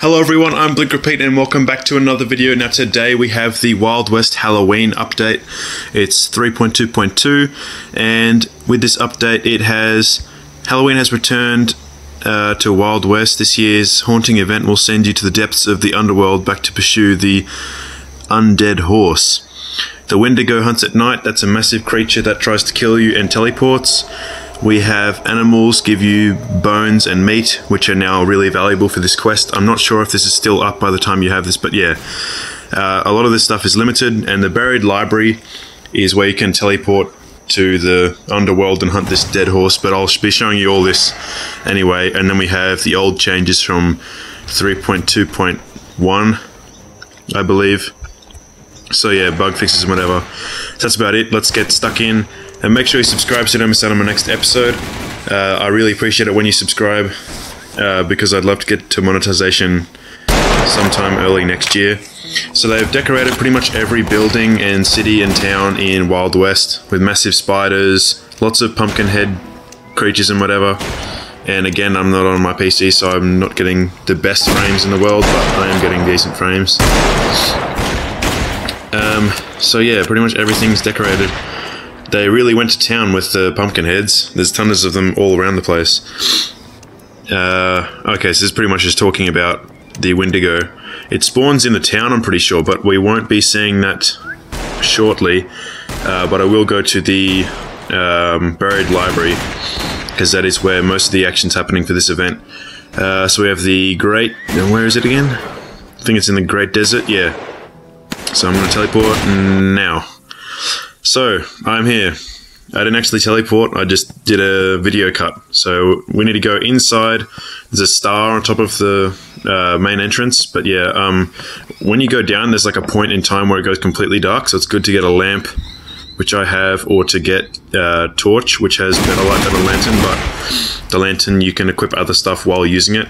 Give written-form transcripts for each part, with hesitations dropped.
Hello everyone, I'm Blink Repeat and welcome back to another video. Now today we have the Wild West Halloween update. It's 3.2.2 and with this update Halloween has returned to Wild West. This year's haunting event will send you to the depths of the underworld back to pursue the undead horse. The Wendigo hunts at night. That's a massive creature that tries to kill you and teleports. We have animals give you bones and meat, which are now really valuable for this quest. I'm not sure if this is still up by the time you have this, but yeah. A lot of this stuff is limited, and the buried library is where you can teleport to the underworld and hunt this dead horse, but I'll be showing you all this anyway. And then we have the old changes from 3.2.1, I believe. So yeah, bug fixes and whatever. So that's about it. Let's get stuck in. And make sure you subscribe so you don't miss out on my next episode. I really appreciate it when you subscribe because I'd love to get to monetization sometime early next year. So they've decorated pretty much every building and city and town in Wild West with massive spiders, lots of pumpkin head creatures and whatever. And again, I'm not on my PC, so I'm not getting the best frames in the world, but I am getting decent frames. So yeah, pretty much everything's decorated. They really went to town with the pumpkin heads. There's tons of them all around the place. Okay, so this is pretty much just talking about the Wendigo. It spawns in the town, I'm pretty sure, but we won't be seeing that shortly. But I will go to the buried library, because that is where most of the action's happening for this event. So we have the Great... where is it again? I think it's in the Great Desert, yeah. So I'm going to teleport now. So, I'm here. I didn't actually teleport, I just did a video cut. So, we need to go inside. There's a star on top of the main entrance. But yeah, when you go down, there's like a point in time where it goes completely dark. So, it's good to get a lamp, which I have, or to get a torch, which has better light than a lantern. But the lantern, you can equip other stuff while using it.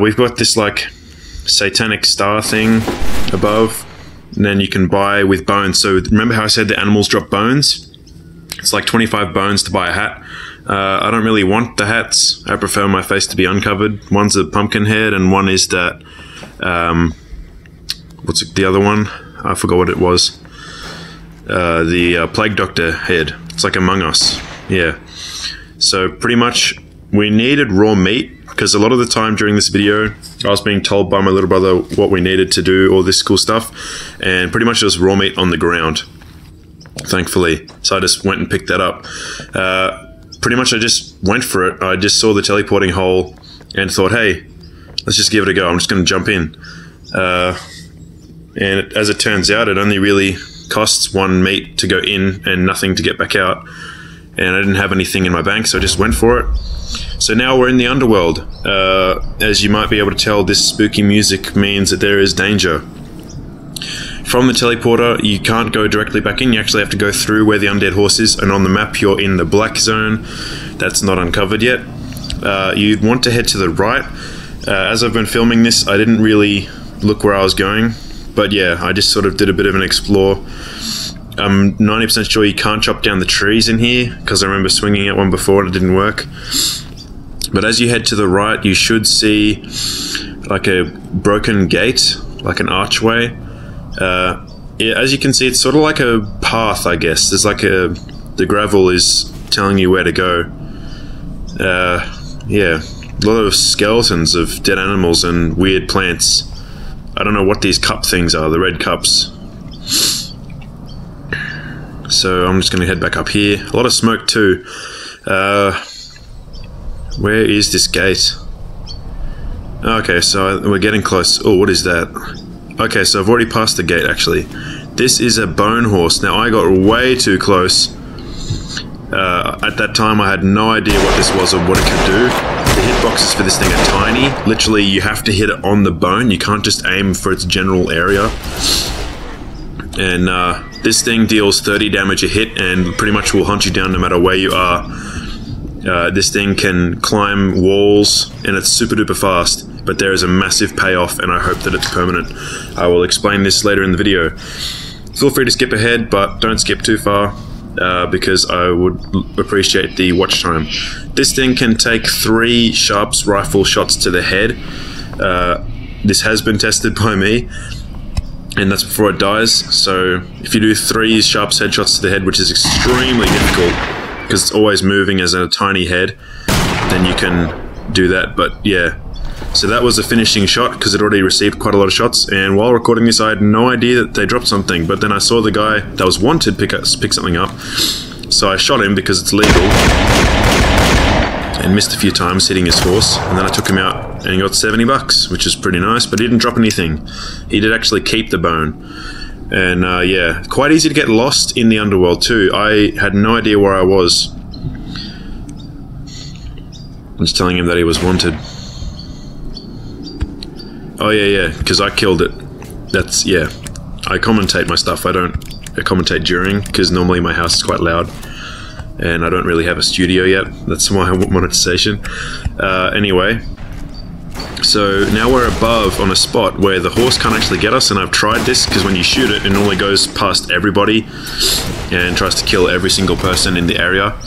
We've got this like satanic star thing above. And then you can buy with bones. So remember how I said the animals drop bones? It's like 25 bones to buy a hat. I don't really want the hats. I prefer my face to be uncovered. One's a pumpkin head and one is that... what's the other one? I forgot what it was. The Plague Doctor head. It's like Among Us. Yeah. So pretty much we needed raw meat. Because a lot of the time during this video, I was being told by my little brother what we needed to do, all this cool stuff, and pretty much it was raw meat on the ground, thankfully. So I just went and picked that up. Pretty much I just went for it. I just saw the teleporting hole and thought, hey, let's just give it a go. I'm just going to jump in. And as it turns out, it only really costs one meat to go in and nothing to get back out. And I didn't have anything in my bank, so I just went for it. So now we're in the underworld. As you might be able to tell, this spooky music means that there is danger. From the teleporter, you can't go directly back in. You actually have to go through where the undead horse is, and on the map you're in the black zone. That's not uncovered yet. You'd want to head to the right. As I've been filming this, I didn't really look where I was going. But yeah, I just sort of did a bit of an explore. I'm 90% sure you can't chop down the trees in here, because I remember swinging at one before and it didn't work. But as you head to the right, you should see like a broken gate, like an archway. Yeah, as you can see, it's sort of like a path, I guess. There's like the gravel is telling you where to go. Yeah, a lot of skeletons of dead animals and weird plants. I don't know what these cup things are, the red cups. So I'm just going to head back up here. A lot of smoke too. Where is this gate? Okay, so we're getting close. Oh, what is that? Okay, so I've already passed the gate actually. This is a bone horse. Now I got way too close. At that time I had no idea what this was or what it could do. The hitboxes for this thing are tiny. Literally you have to hit it on the bone. You can't just aim for its general area. And this thing deals 30 damage a hit and pretty much will hunt you down no matter where you are. This thing can climb walls and it's super duper fast, but there is a massive payoff and I hope that it's permanent. I will explain this later in the video. Feel free to skip ahead, but don't skip too far because I would appreciate the watch time. This thing can take 3 Sharps rifle shots to the head This has been tested by me, and that's before it dies. So if you do 3 sharp headshots to the head, which is extremely difficult because it's always moving as a tiny head, then you can do that. But yeah, so that was a finishing shot because it already received quite a lot of shots, and while recording this I had no idea that they dropped something, but then I saw the guy that was wanted pick something up, so I shot him because it's legal, and missed a few times hitting his horse, and then I took him out and he got 70 bucks, which is pretty nice, but he didn't drop anything. He did actually keep the bone. And yeah, quite easy to get lost in the underworld too. I had no idea where I was. I'm just telling him that he was wanted. Oh yeah, because I killed it. That's, yeah. I commentate my stuff. I don't commentate during, because normally my house is quite loud. And I don't really have a studio yet. That's why I want monetization. Anyway, so now we're above on a spot where the horse can't actually get us, and I've tried this because when you shoot it, it normally goes past everybody and tries to kill every single person in the area.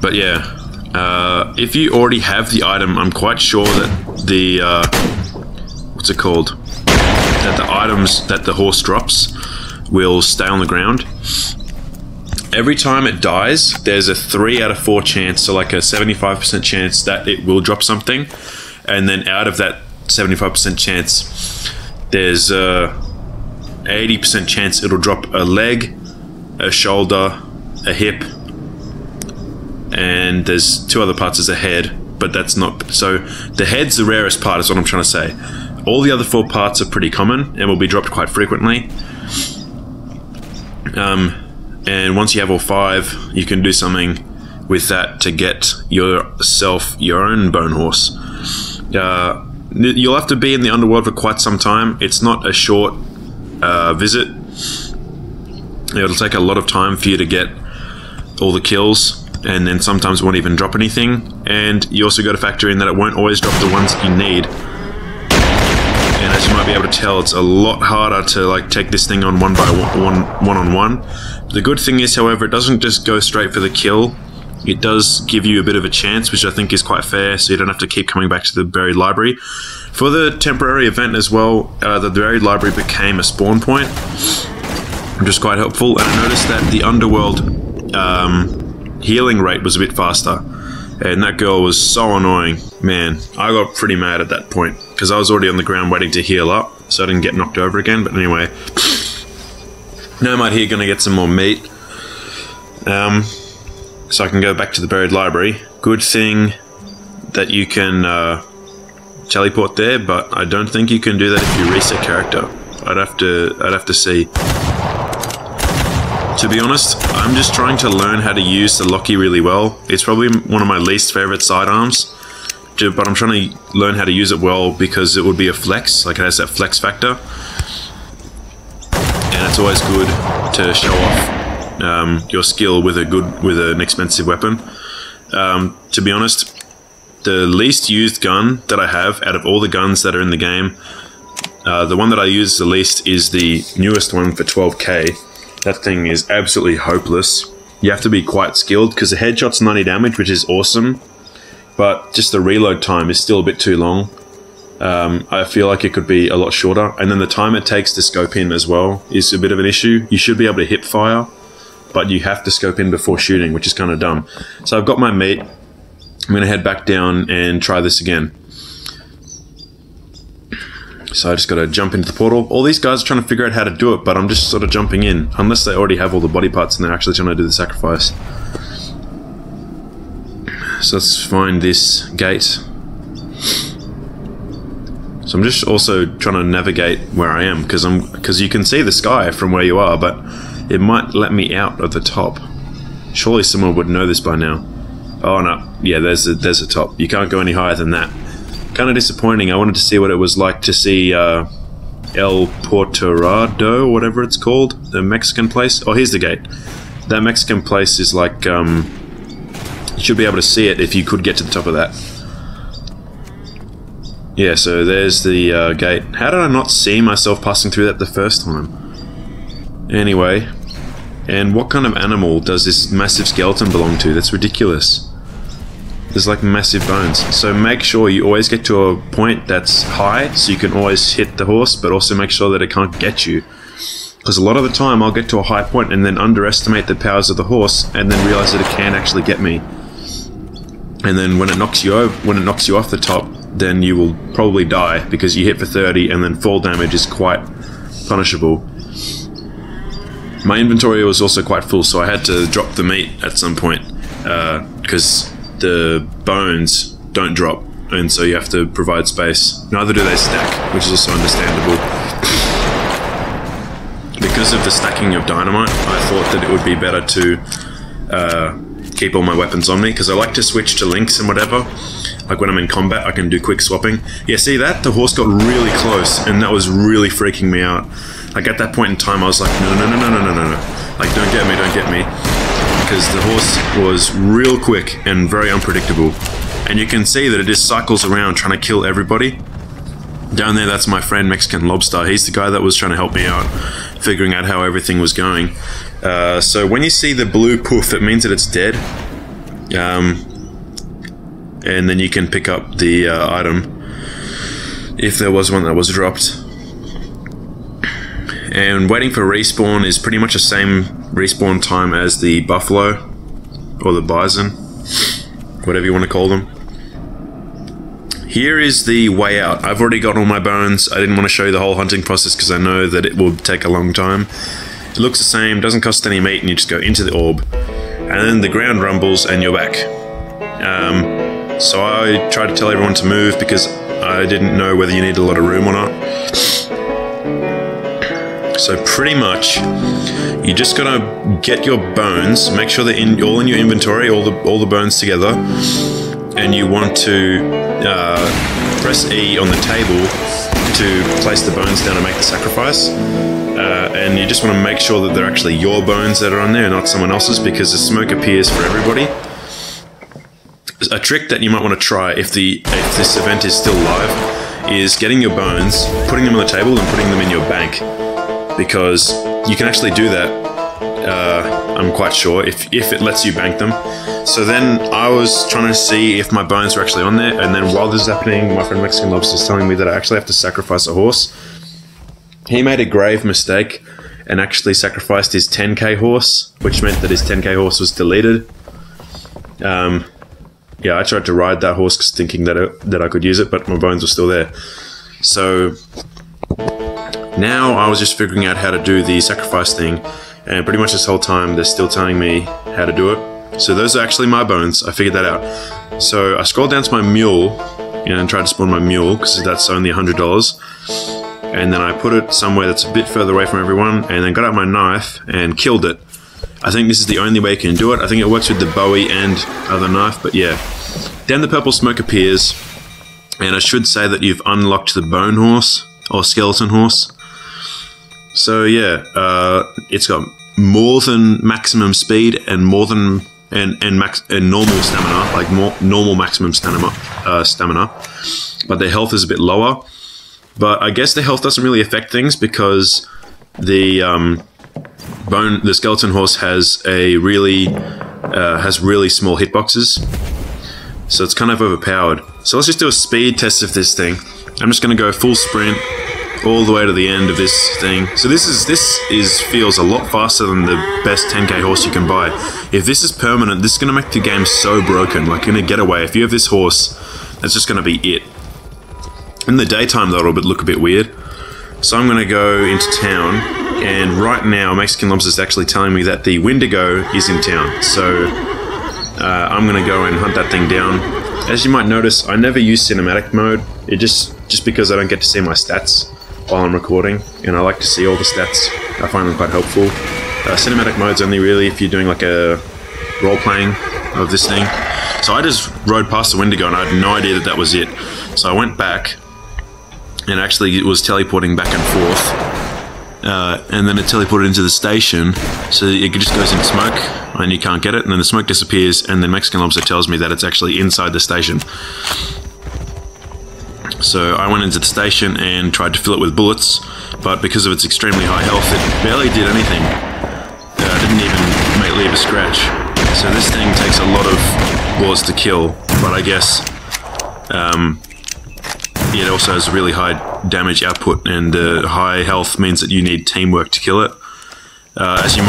But yeah, if you already have the item, I'm quite sure that the what's it called? That the items that the horse drops will stay on the ground. Every time it dies, there's a 3 out of 4 chance, so like a 75% chance that it will drop something, and then out of that 75% chance, there's a 80% chance it'll drop a leg, a shoulder, a hip, and there's 2 other parts as a head, but that's not, so the head's the rarest part is what I'm trying to say. All the other 4 parts are pretty common and will be dropped quite frequently. And once you have all 5, you can do something with that to get yourself your own bone horse. You'll have to be in the underworld for quite some time. It's not a short visit. It'll take a lot of time for you to get all the kills, and then sometimes it won't even drop anything. And you also got to factor in that it won't always drop the ones that you need. And as you might be able to tell, it's a lot harder to like take this thing on one on one. The good thing is, however, it doesn't just go straight for the kill. It does give you a bit of a chance, which I think is quite fair, so you don't have to keep coming back to the buried library. For the temporary event as well, the buried library became a spawn point, which is quite helpful. And I noticed that the underworld healing rate was a bit faster. And that girl was so annoying. Man, I got pretty mad at that point, because I was already on the ground waiting to heal up, so I didn't get knocked over again. But anyway, Nomad here gonna get some more meat. So I can go back to the buried library. Good thing that you can teleport there, but I don't think you can do that if you reset character. I'd have to see. To be honest, I'm just trying to learn how to use the Locky really well. It's probably one of my least favorite sidearms, but I'm trying to learn how to use it well because it would be a flex, like it has that flex factor. And it's always good to show off your skill with an expensive weapon. To be honest, the least used gun that I have out of all the guns that are in the game, the one that I use the least is the newest one for 12k. That thing is absolutely hopeless. You have to be quite skilled because the headshot's 90 damage, which is awesome, but just the reload time is still a bit too long. I feel like it could be a lot shorter, and then the time it takes to scope in as well is a bit of an issue. You should be able to hip fire, but you have to scope in before shooting, which is kind of dumb. So I've got my meat. I'm going to head back down and try this again. So I just got to jump into the portal. All these guys are trying to figure out how to do it, but I'm just sort of jumping in, unless they already have all the body parts and they're actually trying to do the sacrifice. So let's find this gate. So I'm just also trying to navigate where I am, because you can see the sky from where you are, but it might let me out of the top. Surely someone would know this by now. Oh no, yeah, there's a top. You can't go any higher than that. Kind of disappointing. I wanted to see what it was like to see El Portorado, or whatever it's called, the Mexican place. Oh, here's the gate. That Mexican place is like, you should be able to see it if you could get to the top of that. Yeah, so there's the gate. How did I not see myself passing through that the first time? Anyway, and what kind of animal does this massive skeleton belong to? That's ridiculous. There's like massive bones. So make sure you always get to a point that's high so you can always hit the horse, but also make sure that it can't get you. Because a lot of the time I'll get to a high point and then underestimate the powers of the horse and then realize that it can actually get me. And then when it knocks you over, when it knocks you off the top, then you will probably die because you hit for 30 and then fall damage is quite punishable. My inventory was also quite full, so I had to drop the meat at some point because the bones don't drop, and so you have to provide space. Neither do they stack, which is also understandable. Because of the stacking of dynamite, I thought that it would be better to keep all my weapons on me, because I like to switch to links and whatever. Like when I'm in combat, I can do quick swapping. Yeah, see that? The horse got really close, and that was really freaking me out. Like at that point in time, I was like, no. Like, don't get me. Because the horse was real quick and very unpredictable. And you can see that it just cycles around trying to kill everybody. Down there, that's my friend Mexican Lobster. He's the guy that was trying to help me out, figuring out how everything was going. So when you see the blue poof, it means that it's dead. And then you can pick up the item, if there was one that was dropped. And waiting for respawn is pretty much the same respawn time as the buffalo, or the bison, whatever you want to call them. Here is the way out. I've already got all my bones. I didn't want to show you the whole hunting process because I know that it will take a long time. It looks the same, doesn't cost any meat, and you just go into the orb. And then the ground rumbles and you're back. So I tried to tell everyone to move because I didn't know whether you need a lot of room or not. So pretty much, you just gotta get your bones, make sure they're all in your inventory, all the bones together, and you want to press E on the table to place the bones down and make the sacrifice. And you just want to make sure that they're actually your bones that are on there, not someone else's, because the smoke appears for everybody. A trick that you might want to try if this event is still live is getting your bones, putting them on the table, and putting them in your bank. Because you can actually do that, I'm quite sure, if it lets you bank them. So then I was trying to see if my bones were actually on there, and then while this is happening, my friend Mexican Lobster is telling me that I actually have to sacrifice a horse. He made a grave mistake and actually sacrificed his 10k horse, which meant that his 10k horse was deleted. Yeah, I tried to ride that horse thinking that I could use it, but my bones were still there. So now I was just figuring out how to do the sacrifice thing, and pretty much this whole time they're still telling me how to do it. So those are actually my bones. I figured that out. So I scrolled down to my mule and tried to spawn my mule because that's only $100. And then I put it somewhere that's a bit further away from everyone, and then got out my knife and killed it. I think this is the only way you can do it. I think it works with the Bowie and other knife, but yeah. Then the purple smoke appears, and I should say that you've unlocked the bone horse, or skeleton horse. So yeah, it's got more than maximum speed and more than and normal stamina, like normal maximum stamina, but their health is a bit lower. But I guess the health doesn't really affect things because the skeleton horse has really small hitboxes, so it's kind of overpowered. So let's just do a speed test of this thing. I'm just going to go full sprint all the way to the end of this thing. So this feels a lot faster than the best 10k horse you can buy. If this is permanent, this is going to make the game so broken. Like in a getaway, if you have this horse, that's just going to be it. In the daytime, that'll look a bit weird. So I'm going to go into town, and right now Mexican Lobster is actually telling me that the Windigo is in town. So I'm going to go and hunt that thing down. As you might notice, I never use cinematic mode. It just because I don't get to see my stats while I'm recording, and I like to see all the stats. I find them quite helpful. Cinematic mode's only really if you're doing like a role-playing of this thing. So I just rode past the Windigo and I had no idea that was it. So I went back, and actually it was teleporting back and forth. And then it teleported into the station, so it just goes into smoke, and you can't get it, and then the smoke disappears, and then Mexican Lobster tells me that it's actually inside the station. So I went into the station and tried to fill it with bullets, but because of its extremely high health, it barely did anything. Didn't even leave a scratch. So this thing takes a lot of bullets to kill, but I guess it also has really high damage output, and high health means that you need teamwork to kill it. As you're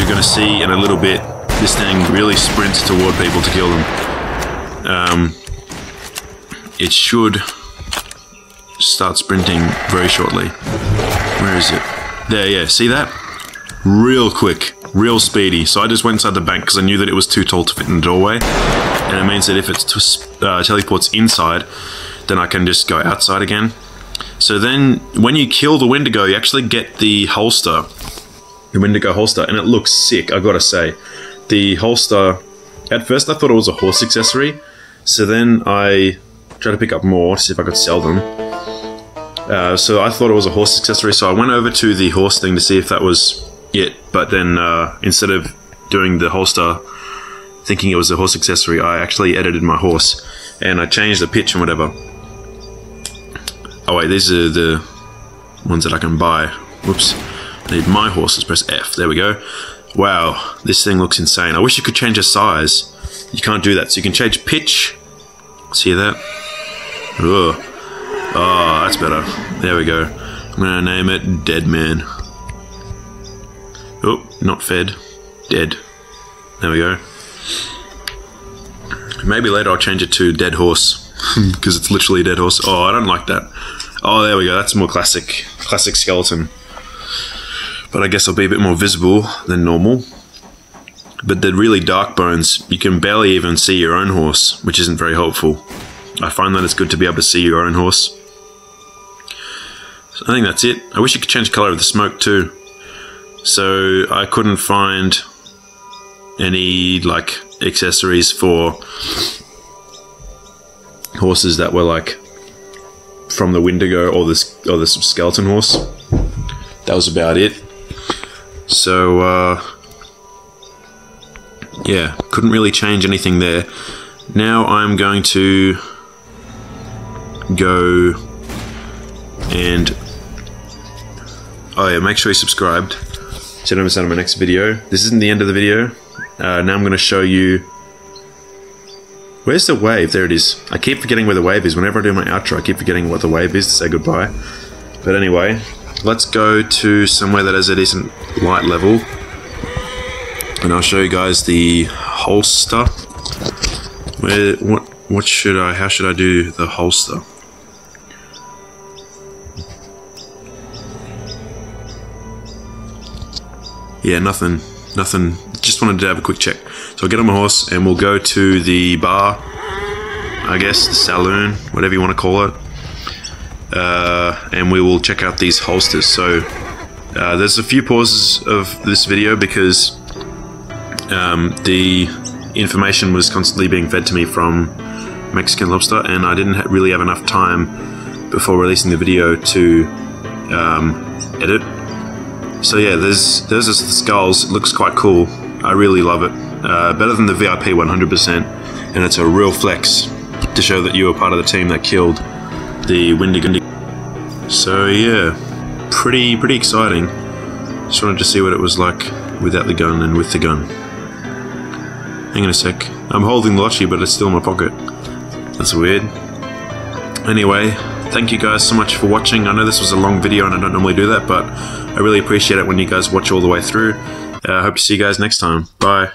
going to see in a little bit, this thing really sprints toward people to kill them. It should start sprinting very shortly. Where is it? There, yeah, see that? Real quick, real speedy. So I just went inside the bank because I knew that it was too tall to fit in the doorway. And it means that if it teleports inside, then I can just go outside again. So then, when you kill the Wendigo, you actually get the holster. The Wendigo holster, and it looks sick, I gotta say. The holster, at first I thought it was a horse accessory, so then I tried to pick up more to see if I could sell them. So I thought it was a horse accessory, so I went over to the horse thing to see if that was it, but then instead of doing the holster, thinking it was a horse accessory, I actually edited my horse, and I changed the pitch and whatever. Oh wait, these are the ones that I can buy. Whoops. I need my horse. Let's press F. There we go. Wow, this thing looks insane. I wish you could change the size. You can't do that. So you can change pitch. See that? Ugh. Oh, that's better. There we go. I'm going to name it Dead Man. Oh, not fed. Dead. There we go. Maybe later I'll change it to Dead Horse. Because it's literally a dead horse. Oh, I don't like that. Oh, there we go. That's more classic skeleton. But I guess I'll be a bit more visible than normal. But the really dark bones, you can barely even see your own horse, which isn't very helpful. I find that it's good to be able to see your own horse. So I think that's it. I wish you could change the color of the smoke too. So I couldn't find any like accessories for horses that were like from the Wendigo or this skeleton horse. That was about it. So yeah, couldn't really change anything there. Now I'm going to go and oh yeah, make sure you're subscribed so you don't miss out on my next video. This isn't the end of the video. Now I'm going to show you. Where's the wave? There it is. I keep forgetting where the wave is. Whenever I do my outro, I keep forgetting what the wave is to say goodbye. But anyway, let's go to somewhere that has a decent light level. And I'll show you guys the holster. How should I do the holster? Yeah, nothing. Just wanted to have a quick check. So I'll get on my horse and we'll go to the bar, I guess, the saloon, whatever you want to call it. And we will check out these holsters. So there's a few pauses of this video because the information was constantly being fed to me from Mexican Lobster, and I didn't really have enough time before releasing the video to edit. So yeah, there's the skulls. It looks quite cool. I really love it. Better than the VIP 100%, and it's a real flex to show that you were part of the team that killed the Wendigo. So yeah, pretty exciting. Just wanted to see what it was like without the gun and with the gun. Hang on a sec. I'm holding the Lotchi, but it's still in my pocket. That's weird. Anyway, thank you guys so much for watching. I know this was a long video and I don't normally do that, but I really appreciate it when you guys watch all the way through. I hope to see you guys next time. Bye.